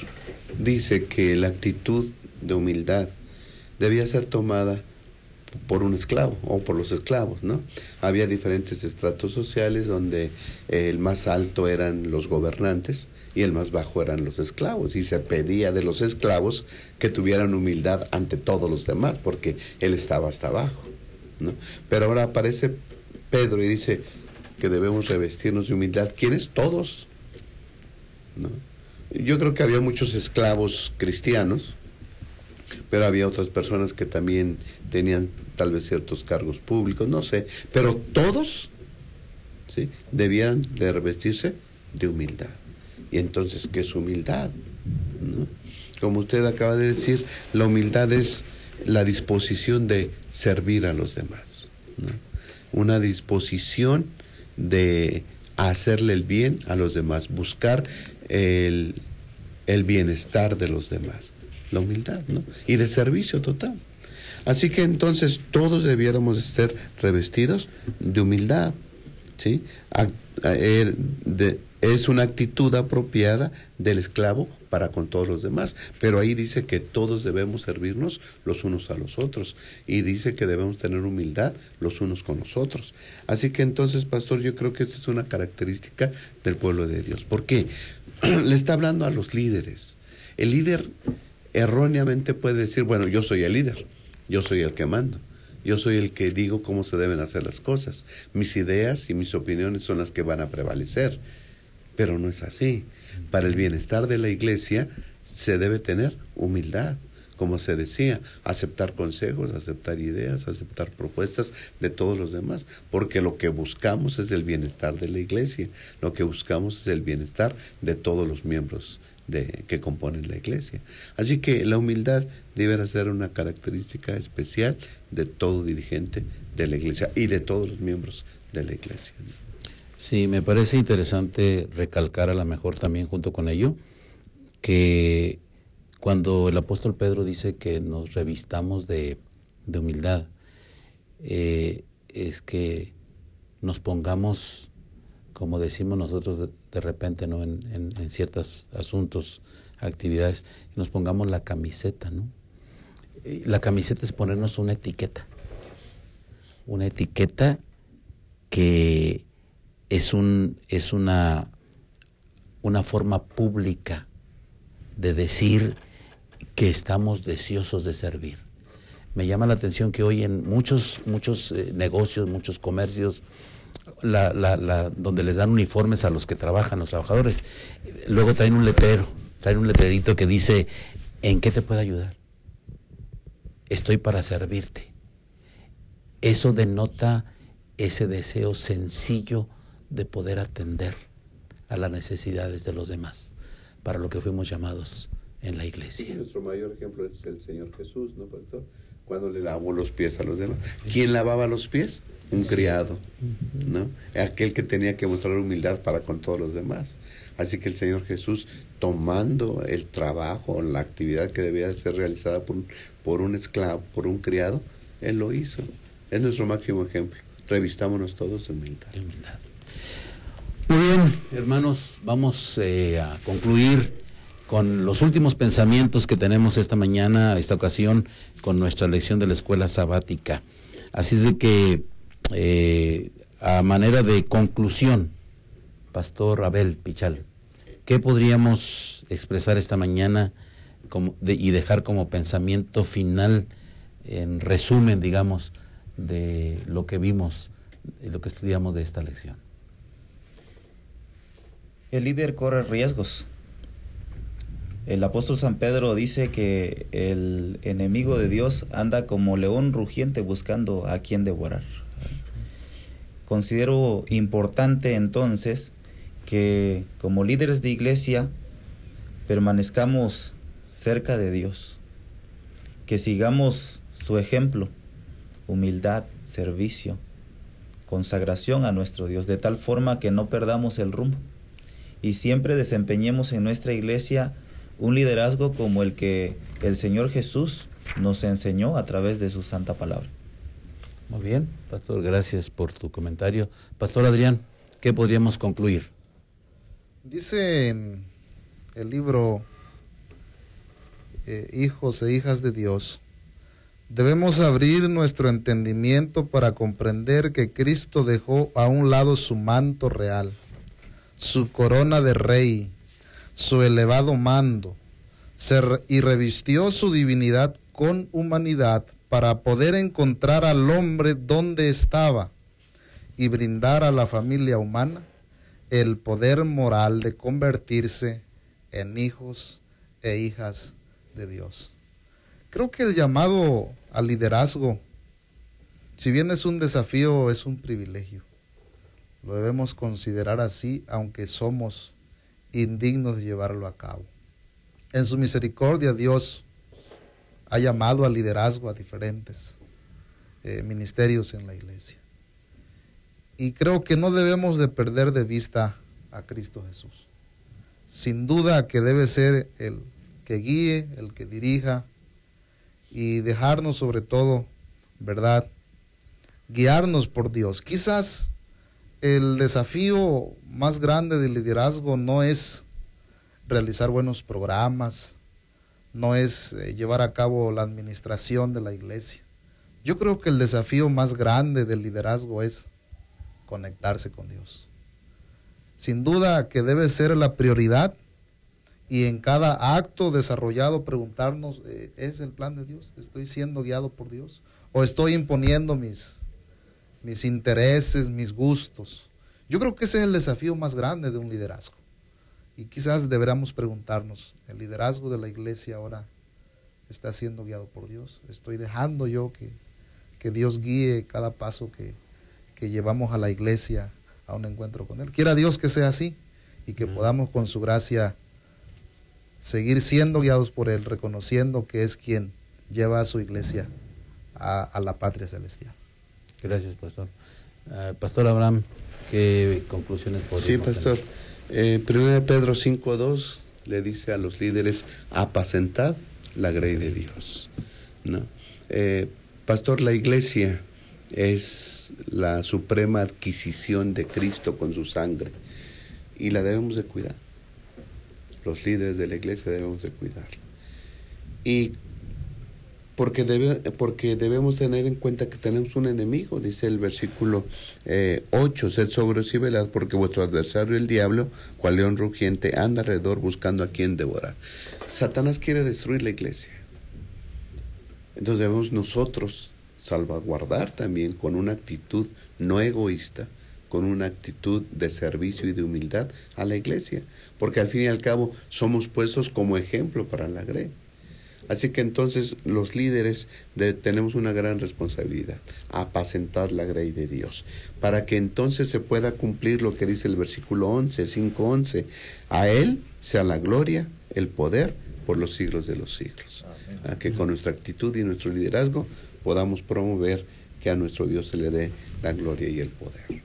dice que la actitud de humildad debía ser tomada por un esclavo o por los esclavos, ¿no? Había diferentes estratos sociales donde el más alto eran los gobernantes y el más bajo eran los esclavos, y se pedía de los esclavos que tuvieran humildad ante todos los demás porque él estaba hasta abajo, ¿no? Pero ahora aparece Pedro y dice que debemos revestirnos de humildad. ¿Quiénes? Todos, ¿no? Yo creo que había muchos esclavos cristianos, pero había otras personas que también tenían tal vez ciertos cargos públicos, no sé, pero todos, ¿sí?, debían de revestirse de humildad. Y entonces, ¿qué es humildad? ¿No? Como usted acaba de decir, la humildad es la disposición de servir a los demás, ¿no? Una disposición de hacerle el bien a los demás, buscar el bienestar de los demás. La humildad, ¿no? Y de servicio total. Así que entonces todos debiéramos ser revestidos de humildad, ¿sí? Es una actitud apropiada del esclavo para con todos los demás, pero ahí dice que todos debemos servirnos los unos a los otros, y dice que debemos tener humildad los unos con los otros. Así que entonces, pastor, yo creo que esta es una característica del pueblo de Dios. ¿Por qué? Le está hablando a los líderes. El líder erróneamente puede decir, bueno, yo soy el líder, yo soy el que mando, yo soy el que digo cómo se deben hacer las cosas, mis ideas y mis opiniones son las que van a prevalecer, pero no es así. Para el bienestar de la iglesia se debe tener humildad, como se decía, aceptar consejos, aceptar ideas, aceptar propuestas de todos los demás, porque lo que buscamos es el bienestar de la iglesia, lo que buscamos es el bienestar de todos los miembros que componen la iglesia. Así que la humildad deberá ser una característica especial de todo dirigente de la iglesia y de todos los miembros de la iglesia. Sí, me parece interesante recalcar a lo mejor también junto con ello que cuando el apóstol Pedro dice que nos revistamos de humildad, es que nos pongamos, como decimos nosotros de repente, ¿no? En ciertos asuntos, actividades, nos pongamos la camiseta, ¿no? La camiseta es ponernos una etiqueta que es una forma pública de decir que estamos deseosos de servir. Me llama la atención que hoy en muchos negocios, muchos comercios, donde les dan uniformes a los que trabajan, los trabajadores, luego traen un letrerito que dice: ¿en qué te puedo ayudar? Estoy para servirte. Eso denota ese deseo sencillo de poder atender a las necesidades de los demás, para lo que fuimos llamados en la iglesia. Sí, nuestro mayor ejemplo es el Señor Jesús, ¿no, pastor? Cuando le lavó los pies a los demás. ¿Quién lavaba los pies? Un criado, ¿no? Aquel que tenía que mostrar humildad para con todos los demás. Así que el Señor Jesús, tomando el trabajo, la actividad que debía ser realizada por un esclavo, por un criado, Él lo hizo. Es nuestro máximo ejemplo. Revistámonos todos de humildad. Muy bien, hermanos, vamos a concluir con los últimos pensamientos que tenemos esta mañana, esta ocasión, con nuestra lección de la escuela sabática. Así es de que, a manera de conclusión, Pastor Abel Pichal, ¿qué podríamos expresar esta mañana y dejar como pensamiento final, en resumen, digamos, de lo que vimos, de lo que estudiamos de esta lección? El líder corre riesgos. El apóstol San Pedro dice que el enemigo de Dios anda como león rugiente buscando a quien devorar. Considero importante entonces que como líderes de iglesia permanezcamos cerca de Dios, que sigamos su ejemplo, humildad, servicio, consagración a nuestro Dios, de tal forma que no perdamos el rumbo y siempre desempeñemos en nuestra iglesia un liderazgo como el que el Señor Jesús nos enseñó a través de su santa palabra. Muy bien, Pastor, gracias por tu comentario. Pastor Adrián, ¿qué podríamos concluir? Dice en el libro Hijos e Hijas de Dios, debemos abrir nuestro entendimiento para comprender que Cristo dejó a un lado su manto real, su corona de rey, su elevado mando, y revistió su divinidad con humanidad para poder encontrar al hombre donde estaba y brindar a la familia humana el poder moral de convertirse en hijos e hijas de Dios. Creo que el llamado al liderazgo, si bien es un desafío, es un privilegio. Lo debemos considerar así, aunque somos indignos de llevarlo a cabo. En su misericordia, Dios ha llamado al liderazgo a diferentes ministerios en la iglesia. Y creo que no debemos de perder de vista a Cristo Jesús. Sin duda que debe ser el que guíe, el que dirija, y dejarnos sobre todo, ¿verdad?, guiarnos por Dios. Quizás el desafío más grande del liderazgo no es realizar buenos programas, no es llevar a cabo la administración de la iglesia. Yo creo que el desafío más grande del liderazgo es conectarse con Dios. Sin duda que debe ser la prioridad, y en cada acto desarrollado preguntarnos, ¿es el plan de Dios? ¿Estoy siendo guiado por Dios? ¿O estoy imponiendo mis intereses, mis gustos? Yo creo que ese es el desafío más grande de un liderazgo. Y quizás deberíamos preguntarnos, ¿el liderazgo de la iglesia ahora está siendo guiado por Dios. Estoy dejando yo que Dios guíe cada paso que llevamos a la iglesia a un encuentro con Él. Quiera Dios que sea así y que podamos con su gracia seguir siendo guiados por Él, reconociendo que es quien lleva a su iglesia a la patria celestial. Gracias, pastor. Pastor Abraham, ¿qué conclusiones podemos Sí, pastor. 1 Pedro 5:2 le dice a los líderes: apacentad la grey de Dios, ¿no? Pastor, la iglesia es la suprema adquisición de Cristo con su sangre y la debemos de cuidar. Los líderes de la iglesia debemos de cuidarla. Y porque debemos tener en cuenta que tenemos un enemigo, dice el versículo 8, sed sobrios y velad, porque vuestro adversario el diablo, cual león rugiente, anda alrededor buscando a quien devorar. Satanás quiere destruir la iglesia. Entonces debemos nosotros salvaguardar también con una actitud no egoísta, con una actitud de servicio y de humildad a la iglesia, porque al fin y al cabo somos puestos como ejemplo para la grey. Así que entonces los líderes tenemos una gran responsabilidad: apacentar la grey de Dios, para que entonces se pueda cumplir lo que dice el versículo 5:11, a Él sea la gloria, el poder, por los siglos de los siglos. A que con nuestra actitud y nuestro liderazgo podamos promover que a nuestro Dios se le dé la gloria y el poder.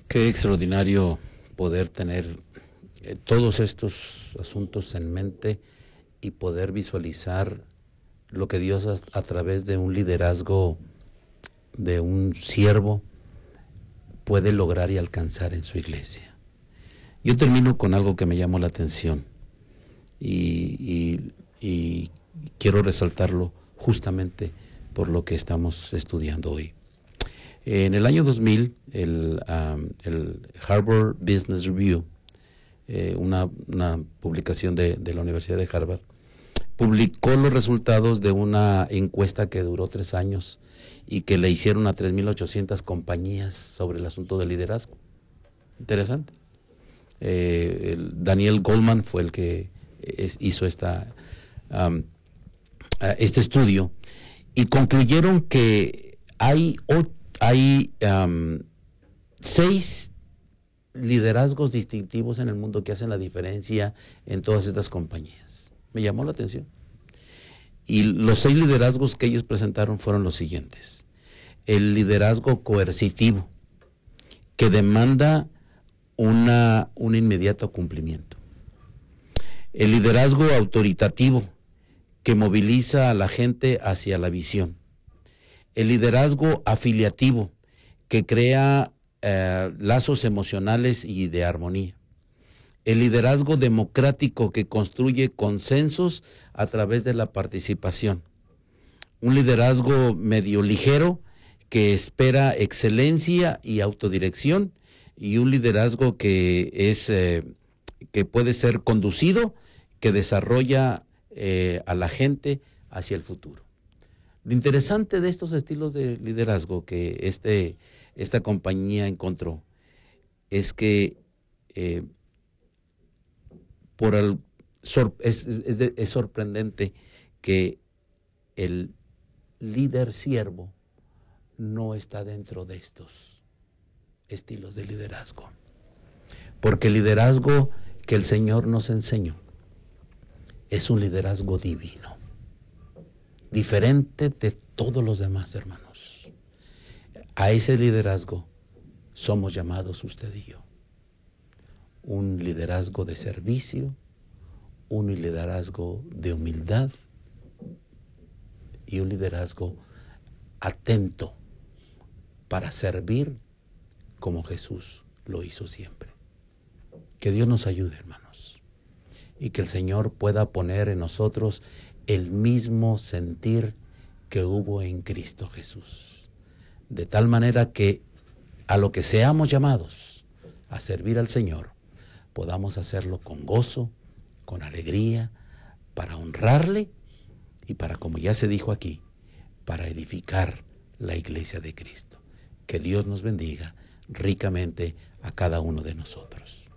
Qué extraordinario poder tener todos estos asuntos en mente y poder visualizar lo que Dios a través de un liderazgo de un siervo puede lograr y alcanzar en su iglesia. Yo termino con algo que me llamó la atención y quiero resaltarlo justamente por lo que estamos estudiando hoy. En el año 2000, el Harvard Business Review, una publicación de la Universidad de Harvard, publicó los resultados de una encuesta que duró 3 años y que le hicieron a 3.800 compañías sobre el asunto del liderazgo. Interesante. Daniel Goleman fue el que hizo este estudio y concluyeron que hay 6 liderazgos distintivos en el mundo que hacen la diferencia en todas estas compañías. Me llamó la atención. Y los 6 liderazgos que ellos presentaron fueron los siguientes: el liderazgo coercitivo, que demanda un inmediato cumplimiento; el liderazgo autoritativo, que moviliza a la gente hacia la visión; el liderazgo afiliativo, que crea lazos emocionales y de armonía; el liderazgo democrático, que construye consensos a través de la participación; un liderazgo medio ligero, que espera excelencia y autodirección; y un liderazgo que puede ser conducido, que desarrolla a la gente hacia el futuro. Lo interesante de estos estilos de liderazgo que esta compañía encontró es que es sorprendente que el líder siervo no está dentro de estos estilos de liderazgo, porque el liderazgo que el Señor nos enseñó es un liderazgo divino, diferente de todos los demás, hermanos. A ese liderazgo somos llamados usted y yo. Un liderazgo de servicio, un liderazgo de humildad y un liderazgo atento para servir como Jesús lo hizo siempre. Que Dios nos ayude, hermanos, y que el Señor pueda poner en nosotros el mismo sentir que hubo en Cristo Jesús, de tal manera que a lo que seamos llamados a servir al Señor, podamos hacerlo con gozo, con alegría, para honrarle y para, como ya se dijo aquí, para edificar la iglesia de Cristo. Que Dios nos bendiga ricamente a cada uno de nosotros.